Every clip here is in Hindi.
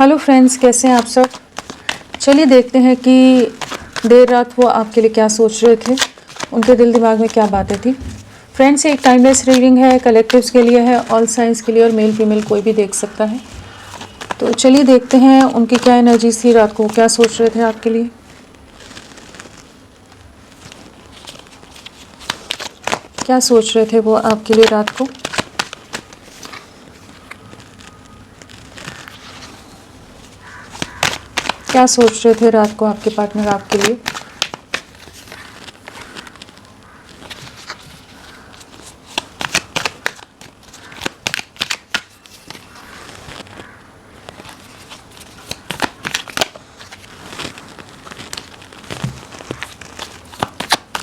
हेलो फ्रेंड्स, कैसे हैं आप सब। चलिए देखते हैं कि देर रात वो आपके लिए क्या सोच रहे थे, उनके दिल दिमाग में क्या बातें थी। फ्रेंड्स, ये एक टाइमलेस रीडिंग है, कलेक्टिव्स के लिए है, ऑल साइंस के लिए, और मेल फीमेल कोई भी देख सकता है। तो चलिए देखते हैं उनकी क्या एनर्जीज थी रात को, क्या सोच रहे थे आपके लिए। क्या सोच रहे थे वो आपके लिए रात को। क्या सोच रहे थे रात को आपके पार्टनर आपके लिए।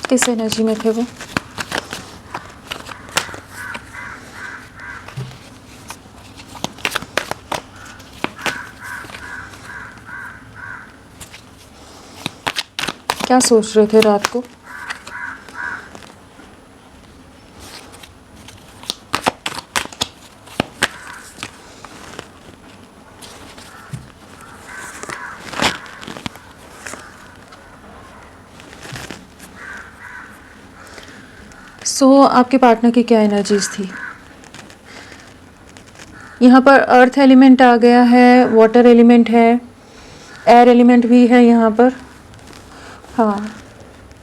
किस एनर्जी में थे वो। क्या सोच रहे थे रात को। आपके पार्टनर की क्या एनर्जीज थी। यहाँ पर अर्थ एलिमेंट आ गया है, वाटर एलिमेंट है, एयर एलिमेंट भी है यहाँ पर, हाँ,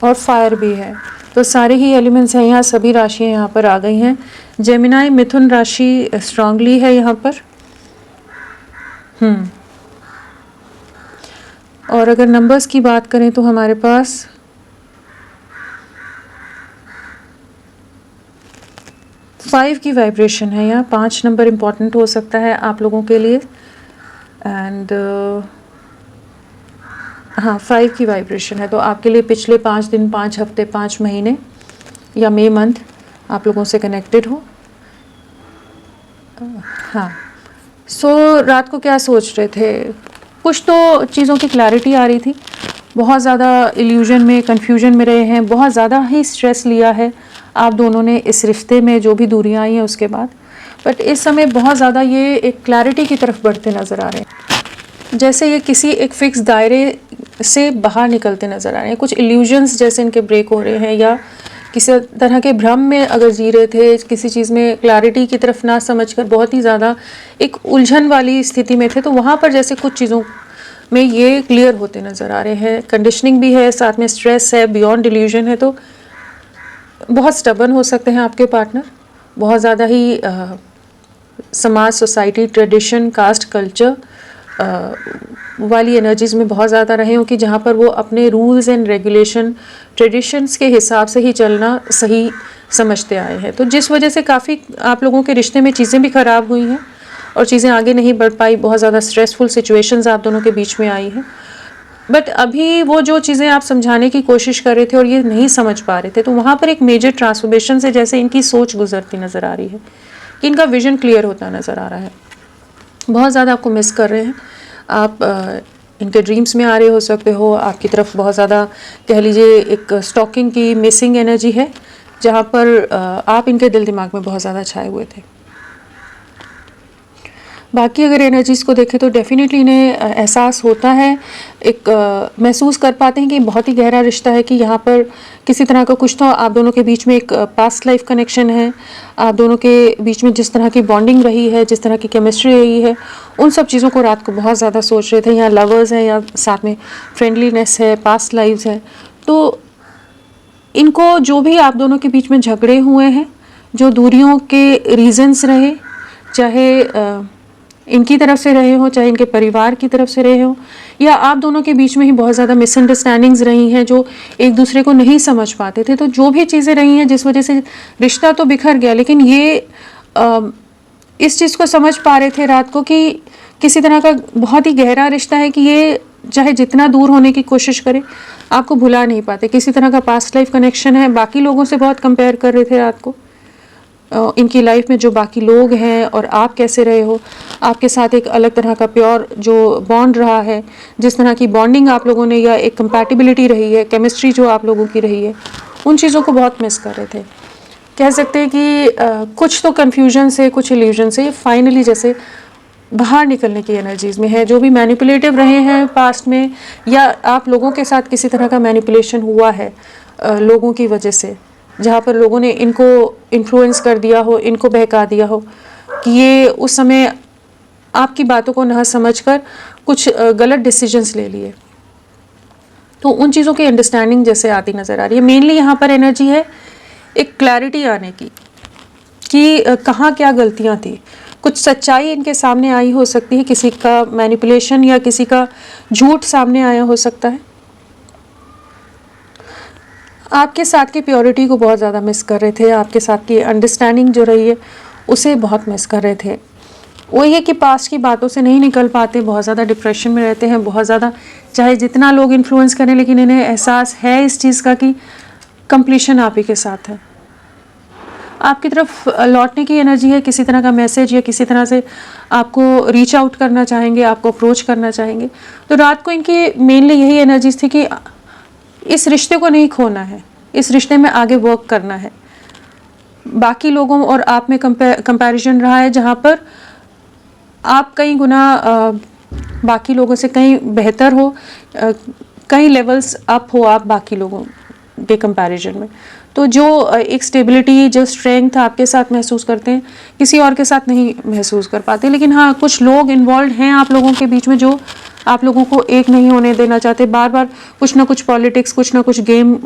और फायर भी है। तो सारे ही एलिमेंट्स हैं यहाँ, सभी राशियाँ यहाँ पर आ गई हैं। जेमिनाई मिथुन राशि स्ट्रांगली है यहाँ पर। और अगर नंबर्स की बात करें तो हमारे पास 5 की वाइब्रेशन है यहाँ। 5 नंबर इम्पॉर्टेंट हो सकता है आप लोगों के लिए। एंड हाँ, 5 की वाइब्रेशन है। तो आपके लिए पिछले 5 दिन, 5 हफ्ते, 5 महीने या मे मंथ आप लोगों से कनेक्टेड हो। हाँ, रात को क्या सोच रहे थे। कुछ तो चीज़ों की क्लैरिटी आ रही थी। बहुत ज़्यादा इल्यूजन में, कन्फ्यूजन में रहे हैं, बहुत ज़्यादा ही स्ट्रेस लिया है आप दोनों ने इस रिश्ते में, जो भी दूरियां आई हैं उसके बाद। बट इस समय बहुत ज़्यादा ये एक क्लैरिटी की तरफ बढ़ते नज़र आ रहे हैं, जैसे ये किसी एक फिक्स दायरे से बाहर निकलते नज़र आ रहे हैं। कुछ इल्यूजन्स जैसे इनके ब्रेक हो रहे हैं, या किसी तरह के भ्रम में अगर जी रहे थे, किसी चीज़ में क्लैरिटी की तरफ ना समझकर बहुत ही ज़्यादा एक उलझन वाली स्थिति में थे, तो वहाँ पर जैसे कुछ चीज़ों में ये क्लियर होते नज़र आ रहे हैं। कंडीशनिंग भी है, साथ में स्ट्रेस है, बियॉन्ड इल्यूजन है। तो बहुत स्टबर्न हो सकते हैं आपके पार्टनर, बहुत ज़्यादा ही समाज, सोसाइटी, ट्रेडिशन, कास्ट, कल्चर वाली एनर्जीज़ में बहुत ज़्यादा रहे हो, कि जहाँ पर वो अपने रूल्स एंड रेगुलेशन, ट्रेडिशंस के हिसाब से ही चलना सही समझते आए हैं। तो जिस वजह से काफ़ी आप लोगों के रिश्ते में चीज़ें भी ख़राब हुई हैं और चीज़ें आगे नहीं बढ़ पाई। बहुत ज़्यादा स्ट्रेसफुल सिचुएशंस आप दोनों के बीच में आई हैं। बट अभी वो जो चीज़ें आप समझाने की कोशिश कर रहे थे और ये नहीं समझ पा रहे थे, तो वहाँ पर एक मेजर ट्रांसफॉर्मेशन से जैसे इनकी सोच गुजरती नज़र आ रही है, कि इनका विजन क्लियर होता नज़र आ रहा है। बहुत ज़्यादा आपको मिस कर रहे हैं। आप इनके ड्रीम्स में आ रहे हो सकते हो। आपकी तरफ बहुत ज़्यादा कह लीजिए एक स्टॉकिंग की, मिसिंग एनर्जी है, जहाँ पर आप इनके दिल दिमाग में बहुत ज़्यादा छाए हुए थे। बाकी अगर एनर्जीज़ को देखें तो डेफिनेटली इन्हें एहसास होता है, एक महसूस कर पाते हैं कि बहुत ही गहरा रिश्ता है, कि यहाँ पर किसी तरह का कुछ तो आप दोनों के बीच में एक पास्ट लाइफ कनेक्शन है। आप दोनों के बीच में जिस तरह की बॉन्डिंग रही है, जिस तरह की केमिस्ट्री रही है, उन सब चीज़ों को रात को बहुत ज़्यादा सोच रहे थे। यहाँ लवर्स हैं, या साथ में फ्रेंडलीनेस है, पास्ट लाइव्स है। तो इनको जो भी आप दोनों के बीच में झगड़े हुए हैं, जो दूरियों के रीजंस रहे, चाहे इनकी तरफ से रहे हो, चाहे इनके परिवार की तरफ से रहे हो, या आप दोनों के बीच में ही बहुत ज़्यादा मिसअंडरस्टैंडिंग्स रही हैं, जो एक दूसरे को नहीं समझ पाते थे। तो जो भी चीज़ें रही हैं जिस वजह से रिश्ता तो बिखर गया, लेकिन ये इस चीज़ को समझ पा रहे थे रात को, कि किसी तरह का बहुत ही गहरा रिश्ता है, कि ये चाहे जितना दूर होने की कोशिश करे, आपको भुला नहीं पाते। किसी तरह का पास्ट लाइफ कनेक्शन है। बाकी लोगों से बहुत कंपेयर कर रहे थे रात को, इनकी लाइफ में जो बाकी लोग हैं और आप कैसे रहे हो, आपके साथ एक अलग तरह का प्योर जो बॉन्ड रहा है, जिस तरह की बॉन्डिंग आप लोगों ने, या एक कंपैटिबिलिटी रही है, केमिस्ट्री जो आप लोगों की रही है, उन चीज़ों को बहुत मिस कर रहे थे। कह सकते हैं कि कुछ तो कन्फ्यूजन से, कुछ इल्यूजन से फाइनली जैसे बाहर निकलने की एनर्जीज़ में है। जो भी मैनिपुलेटिव रहे हैं पास्ट में, या आप लोगों के साथ किसी तरह का मैनिपुलेशन हुआ है लोगों की वजह से, जहाँ पर लोगों ने इनको इन्फ्लुएंस कर दिया हो, इनको बहका दिया हो कि ये उस समय आपकी बातों को ना समझकर कुछ गलत डिसीजंस ले लिए, तो उन चीज़ों की अंडरस्टैंडिंग जैसे आती नज़र आ रही है। मेनली यहाँ पर एनर्जी है एक क्लैरिटी आने की कि कहाँ क्या गलतियाँ थी, कुछ सच्चाई इनके सामने आई हो सकती है, किसी का मैनिपुलेशन या किसी का झूठ सामने आया हो सकता है। आपके साथ की प्योरिटी को बहुत ज़्यादा मिस कर रहे थे, आपके साथ की अंडरस्टैंडिंग जो रही है उसे बहुत मिस कर रहे थे। वो ये कि पास्ट की बातों से नहीं निकल पाते, बहुत ज़्यादा डिप्रेशन में रहते हैं, बहुत ज़्यादा चाहे जितना लोग इन्फ्लुएंस करें, लेकिन इन्हें एहसास है इस चीज़ का कि कंप्लीशन आप ही के साथ है। आपकी तरफ लौटने की एनर्जी है, किसी तरह का मैसेज या किसी तरह से आपको रीच आउट करना चाहेंगे, आपको अप्रोच करना चाहेंगे। तो रात को इनकी मेनली यही एनर्जीज थी कि इस रिश्ते को नहीं खोना है, इस रिश्ते में आगे वर्क करना है। बाकी लोगों और आप में कंपैरिजन रहा है, जहाँ पर आप कई गुना बाकी लोगों से कहीं बेहतर हो, कई लेवल्स अप हो आप बाकी लोगों के कंपैरिजन में। तो जो एक स्टेबिलिटी, जो स्ट्रेंथ आपके साथ महसूस करते हैं, किसी और के साथ नहीं महसूस कर पाते। लेकिन हाँ, कुछ लोग इन्वॉल्व हैं आप लोगों के बीच में जो आप लोगों को एक नहीं होने देना चाहते। बार बार कुछ ना कुछ पॉलिटिक्स, कुछ ना कुछ गेम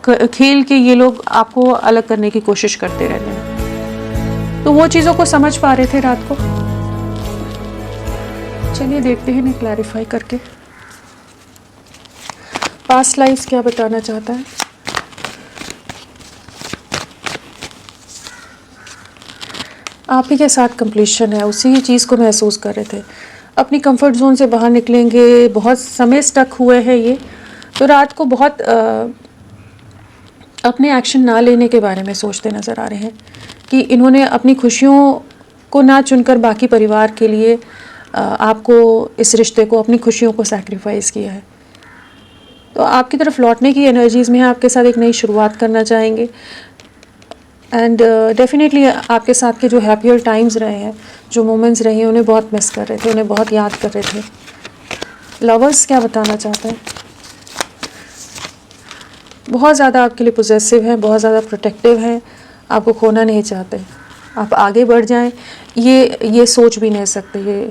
खेल के ये लोग आपको अलग करने की कोशिश करते रहते हैं। तो वो चीज़ों को समझ पा रहे थे रात को। चलिए देखते हैं इन्हें क्लैरिफाई करके पास्ट लाइफ क्या बताना चाहता है। आप ही के साथ कंप्लीशन है, उसी चीज़ को महसूस कर रहे थे। अपनी कंफर्ट जोन से बाहर निकलेंगे, बहुत समय स्टक हुए हैं ये। तो रात को बहुत अपने एक्शन ना लेने के बारे में सोचते नज़र आ रहे हैं कि इन्होंने अपनी खुशियों को ना चुनकर बाकी परिवार के लिए आपको, इस रिश्ते को, अपनी खुशियों को सैक्रिफाइस किया है। तो आपकी तरफ लौटने की एनर्जीज़ में है, आपके साथ एक नई शुरुआत करना चाहेंगे। एंड डेफिनेटली आपके साथ के जो हैप्पियर टाइम्स रहे हैं, जो मोमेंट्स रहे हैं, उन्हें बहुत मिस कर रहे थे, उन्हें बहुत याद कर रहे थे। लवर्स क्या बताना चाहते हैं? बहुत ज़्यादा आपके लिए पॉजेसिव हैं, बहुत ज़्यादा प्रोटेक्टिव हैं, आपको खोना नहीं चाहते, आप आगे बढ़ जाएं ये सोच भी नहीं सकते। ये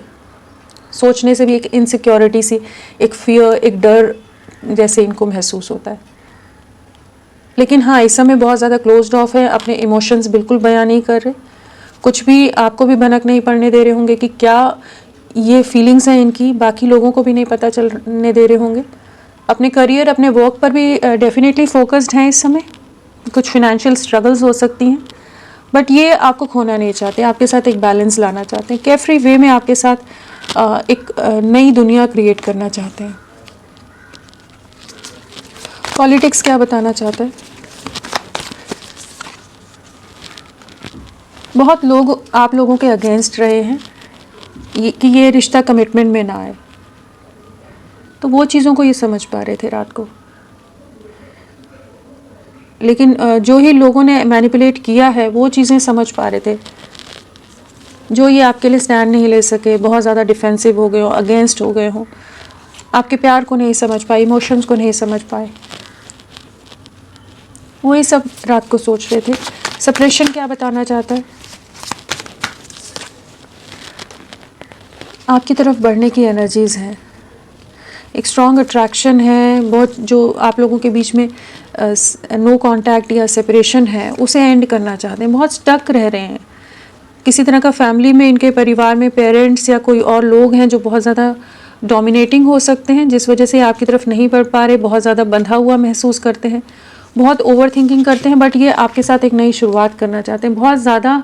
सोचने से भी एक इनसिक्योरिटी सी, एक फियर, एक डर जैसे इनको महसूस होता है। लेकिन हाँ, इस समय बहुत ज़्यादा क्लोज्ड ऑफ है, अपने इमोशंस बिल्कुल बयान नहीं कर रहे, कुछ भी आपको भी भनक नहीं पड़ने दे रहे होंगे कि क्या ये फीलिंग्स हैं इनकी, बाकी लोगों को भी नहीं पता चलने दे रहे होंगे। अपने करियर, अपने वर्क पर भी डेफिनेटली फोकस्ड हैं इस समय। कुछ फिनेंशियल स्ट्रगल्स हो सकती हैं, बट ये आपको खोना नहीं चाहते, आपके साथ एक बैलेंस लाना चाहते हैं, केयरफ्री वे में आपके साथ एक नई दुनिया क्रिएट करना चाहते हैं। पॉलिटिक्स क्या बताना चाहते हैं? बहुत लोग आप लोगों के अगेंस्ट रहे हैं कि ये रिश्ता कमिटमेंट में ना आए, तो वो चीज़ों को ये समझ पा रहे थे रात को। लेकिन जो ही लोगों ने मैनिपुलेट किया है वो चीज़ें समझ पा रहे थे, जो ये आपके लिए स्टैंड नहीं ले सके, बहुत ज़्यादा डिफेंसिव हो गए हो, अगेंस्ट हो गए हो, आपके प्यार को नहीं समझ पाए, इमोशंस को नहीं समझ पाए, वही सब रात को सोच रहे थे। सेपरेशन क्या बताना चाहता है? आपकी तरफ बढ़ने की एनर्जीज़ हैं, एक स्ट्रॉन्ग अट्रैक्शन है, बहुत जो आप लोगों के बीच में नो कांटेक्ट या सेपरेशन है उसे एंड करना चाहते हैं। बहुत स्टक रह रहे हैं किसी तरह का, फैमिली में, इनके परिवार में पेरेंट्स या कोई और लोग हैं जो बहुत ज़्यादा डोमिनेटिंग हो सकते हैं, जिस वजह से आपकी तरफ नहीं बढ़ पा रहे, बहुत ज़्यादा बंधा हुआ महसूस करते हैं, बहुत ओवर थिंकिंग करते हैं। बट ये आपके साथ एक नई शुरुआत करना चाहते हैं। बहुत ज़्यादा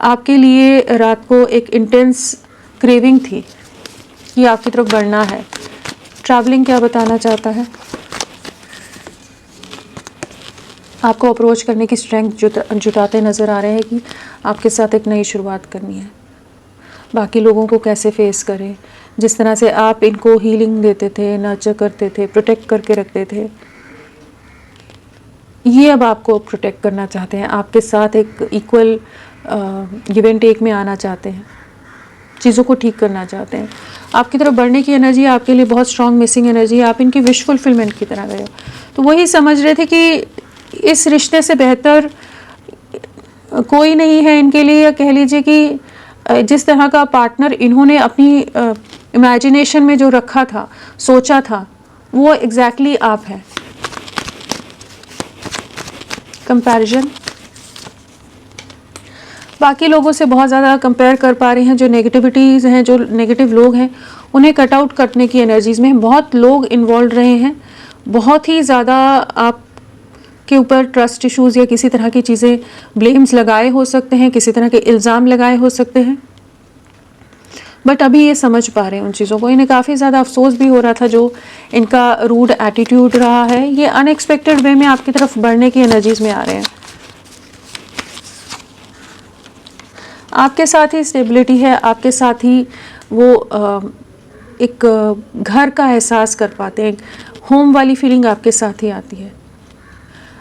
आपके लिए रात को एक इंटेंस क्रेविंग थी कि आपकी तरफ बढ़ना है। ट्रैवलिंग क्या बताना चाहता है? आपको अप्रोच करने की स्ट्रेंथ जुटाते नज़र आ रहे हैं कि आपके साथ एक नई शुरुआत करनी है। बाकी लोगों को कैसे फेस करें, जिस तरह से आप इनको हीलिंग देते थे, नर्चर करते थे, प्रोटेक्ट करके रखते थे, ये अब आपको प्रोटेक्ट करना चाहते हैं। आपके साथ एक इक्वल गिव एंड टेक में आना चाहते हैं। चीज़ों को ठीक करना चाहते हैं। आपकी तरफ बढ़ने की एनर्जी आपके लिए बहुत स्ट्रॉन्ग मिसिंग एनर्जी है, आप इनकी विश फुलफिलमेंट की तरह गए हो। तो वही समझ रहे थे कि इस रिश्ते से बेहतर कोई नहीं है इनके लिए, या कह लीजिए कि जिस तरह का पार्टनर इन्होंने अपनी इमेजिनेशन में जो रखा था, सोचा था, वो एग्जैक्टली आप हैं। कंपैरिजन, बाकी लोगों से बहुत ज़्यादा कंपेयर कर पा रहे हैं, जो नेगेटिविटीज़ हैं, जो नेगेटिव लोग हैं, उन्हें कट आउट करने की एनर्जीज़ में बहुत लोग इन्वॉल्व रहे हैं। बहुत ही ज़्यादा आप के ऊपर ट्रस्ट इश्यूज़ या किसी तरह की चीज़ें, ब्लेम्स लगाए हो सकते हैं, किसी तरह के इल्ज़ाम लगाए हो सकते हैं, बट अभी ये समझ पा रहे हैं उन चीज़ों को। इन्हें काफ़ी ज़्यादा अफसोस भी हो रहा था जो इनका रूड एटीट्यूड रहा है। ये अनएक्सपेक्टेड वे में आपकी तरफ बढ़ने की एनर्जीज़ में आ रहे हैं। आपके साथ ही स्टेबिलिटी है, आपके साथ ही वो एक घर का एहसास कर पाते हैं, होम वाली फीलिंग आपके साथ ही आती है।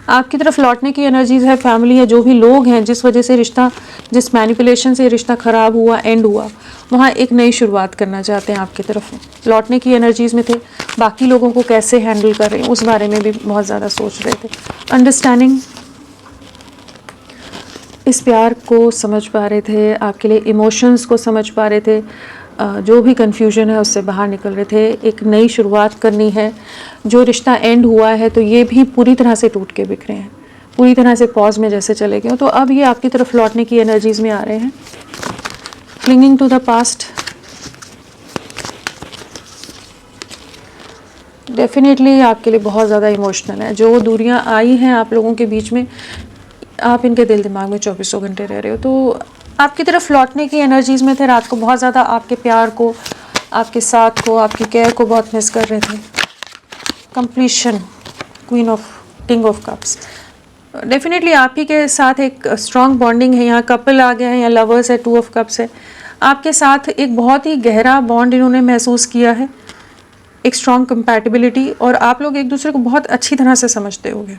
आपकी तरफ लौटने की एनर्जीज है, फैमिली है, जो भी लोग हैं जिस वजह से रिश्ता, जिस मैनिपुलेशन से रिश्ता ख़राब हुआ, एंड हुआ, वहाँ एक नई शुरुआत करना चाहते हैं। आपकी तरफ लौटने की एनर्जीज़ में थे। बाकी लोगों को कैसे हैंडल कर रहे हैं उस बारे में भी बहुत ज़्यादा सोच रहे थे। अंडरस्टैंडिंग, इस प्यार को समझ पा रहे थे, आपके लिए इमोशंस को समझ पा रहे थे, जो भी कन्फ्यूजन है उससे बाहर निकल रहे थे। एक नई शुरुआत करनी है। जो रिश्ता एंड हुआ है तो ये भी पूरी तरह से टूट के बिखरे हैं, पूरी तरह से पॉज में जैसे चले गए। तो अब ये आपकी तरफ लौटने की एनर्जीज़ में आ रहे हैं। Clinging to the past, definitely आपके लिए बहुत ज़्यादा इमोशनल है। जो दूरियां आई हैं आप लोगों के बीच में, आप इनके दिल दिमाग में 24 घंटे रह रहे हो। तो आपकी तरफ लौटने की एनर्जीज़ में थे। रात को बहुत ज़्यादा आपके प्यार को, आपके साथ को, आपकी केयर को बहुत मिस कर रहे थे। Completion, queen of, king of cups, definitely आप ही के साथ एक स्ट्रॉन्ग बॉन्डिंग है। यहाँ कपल आ गया है, यहाँ लवर्स है, 2 ऑफ कप्स है। आपके साथ एक बहुत ही गहरा बॉन्ड इन्होंने महसूस किया है, एक स्ट्रॉन्ग कंपैटिबिलिटी, और आप लोग एक दूसरे को बहुत अच्छी तरह से समझते होंगे।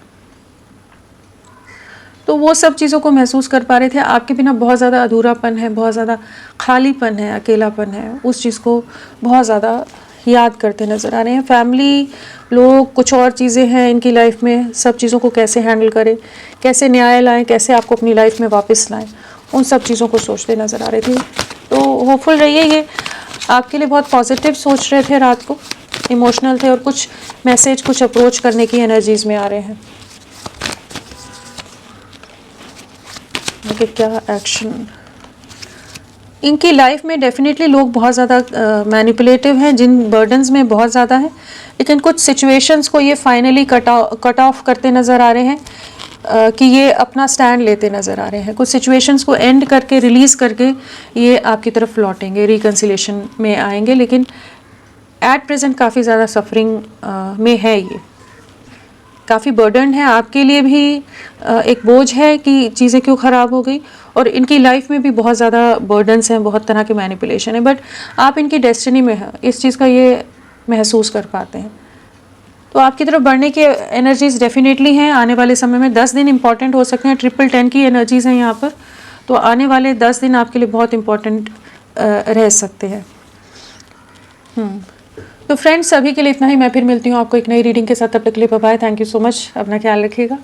तो वो सब चीज़ों को महसूस कर पा रहे थे। आपके बिना बहुत ज़्यादा अधूरापन है, बहुत ज़्यादा खालीपन है, अकेलापन है, उस चीज़ को बहुत ज़्यादा याद करते नज़र आ रहे हैं। फैमिली, लोग, कुछ और चीज़ें हैं इनकी लाइफ में, सब चीज़ों को कैसे हैंडल करें, कैसे न्याय लाएं, कैसे आपको अपनी लाइफ में वापस लाएं, उन सब चीज़ों को सोचते नज़र आ रहे थे। तो होपफुल रहिए, ये आपके लिए बहुत पॉजिटिव सोच रहे थे रात को, इमोशनल थे, और कुछ मैसेज, कुछ अप्रोच करने की एनर्जीज़ में आ रहे हैं। क्या एक्शन, इनकी लाइफ में डेफिनेटली लोग बहुत ज़्यादा मैनिपुलेटिव हैं, जिन बर्डन्स में बहुत ज़्यादा है, लेकिन कुछ सिचुएशंस को ये फाइनली कट ऑफ करते नज़र आ रहे हैं, कि ये अपना स्टैंड लेते नज़र आ रहे हैं। कुछ सिचुएशंस को एंड करके, रिलीज़ करके ये आपकी तरफ लौटेंगे, रिकन्सिलेशन में आएंगे। लेकिन एट प्रेजेंट काफ़ी ज़्यादा सफरिंग में है, ये काफ़ी बर्डन है, आपके लिए भी एक बोझ है कि चीज़ें क्यों ख़राब हो गई, और इनकी लाइफ में भी बहुत ज़्यादा बर्डन्स हैं, बहुत तरह के मैनिपुलेशन है, बट आप इनकी डेस्टिनी में हैं, इस चीज़ का ये महसूस कर पाते हैं। तो आपकी तरफ बढ़ने की एनर्जीज़ डेफिनेटली हैं। आने वाले समय में 10 दिन इंपॉर्टेंट हो सकते हैं। 1010 की एनर्जीज़ हैं यहाँ पर, तो आने वाले 10 दिन आपके लिए बहुत इंपॉर्टेंट रह सकते हैं। तो फ्रेंड्स, अभी के लिए इतना ही। मैं फिर मिलती हूँ आपको एक नई रीडिंग के साथ। तब तक के लिए bye bye. Thank you so much. अपना ख्याल रखिएगा।